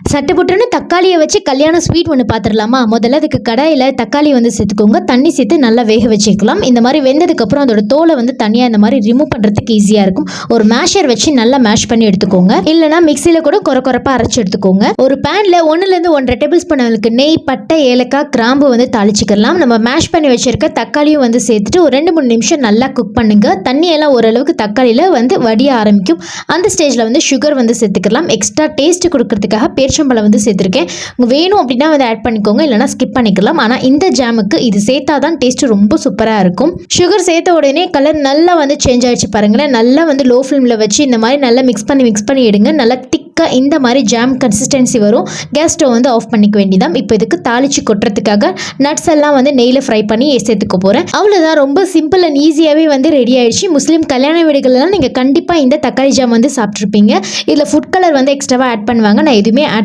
சட்டுப்புட்டுன்னு தக்காளியை வச்சு கல்யாண ஸ்வீட் ஒன்று பார்த்துடலாமா? முதல்ல அதுக்கு கடாயில் தக்காளி வந்து சேர்த்துக்கோங்க. தண்ணி சேர்த்து நல்லா வேக வச்சுக்கலாம். இந்த மாதிரி வெந்ததுக்கப்புறம் அதோட தோலை வந்து தனியாக இந்த மாதிரி ரிமூவ் பண்ணுறதுக்கு ஈஸியாக இருக்கும். ஒரு மேஷர் வச்சு நல்லா மேஷ் பண்ணி எடுத்துக்கோங்க. இல்லைனா மிக்சியில் கூட குறைப்பாக அரைச்சி எடுத்துக்கோங்க. ஒரு பேனில் 1லேருந்து 1.5 டேபிள் ஸ்பூன் அளவுக்கு நெய், பட்டை, ஏலக்காய், கிராம்பு வந்து தாளிச்சிக்கலாம். நம்ம மேஷ் பண்ணி வச்சிருக்க தக்காளியும் வந்து சேர்த்துட்டு ஒரு 2-3 நிமிஷம் நல்லா குக் பண்ணுங்க. தண்ணியெல்லாம் ஓரளவுக்கு தக்காளியில் வந்து வடிய ஆரம்பிக்கும். அந்த ஸ்டேஜில் வந்து சுகர் வந்து சேர்த்துக்கலாம். எக்ஸ்ட்ரா டேஸ்ட் கொடுக்கறதுக்காக பேரிச்சம்பழம் வந்து சேர்த்துருக்கேன். வேணும் அப்படின்னா வந்து ஆட் பண்ணிக்கோங்க, இல்லைனா ஸ்கிப் பண்ணிக்கலாம். ஆனால் இந்த ஜாமுக்கு இது சேர்த்தா தான் டேஸ்ட் ரொம்ப சூப்பராக இருக்கும். சுகர் சேர்த்த உடனே கலர் நல்லா வந்து சேஞ்ச் ஆயிடுச்சு பாருங்களேன். நல்லா வந்து லோ ஃப்ளேமில் வச்சு இந்த மாதிரி நல்லா மிக்ஸ் பண்ணி எடுங்க. நல்லா திக்காக இந்த மாதிரி ஜாம் கன்சிஸ்டன்சி வரும். கேஸ் ஸ்டவ் வந்து ஆஃப் பண்ணிக்க வேண்டியதான். இப்போ இதுக்கு தாளிச்சு கொட்டுறதுக்காக நட்ஸ் எல்லாம் வந்து நெய்யில் ஃப்ரை பண்ணி சேர்த்துக்க போகிறேன். அவ்வளோதான், ரொம்ப சிம்பிள் அண்ட் ஈஸியாகவே வந்து ரெடி ஆயிடுச்சு. முஸ்லீம் கல்யாண வீடுகளெல்லாம் நீங்கள் கண்டிப்பாக இந்த தக்காளி ஜாம் வந்து சாப்பிட்ருப்பீங்க. இதில் ஃபுட் கலர் வந்து எக்ஸ்ட்ராவாக ஆட் பண்ணுவாங்க. நான் எதுவுமே ஆட்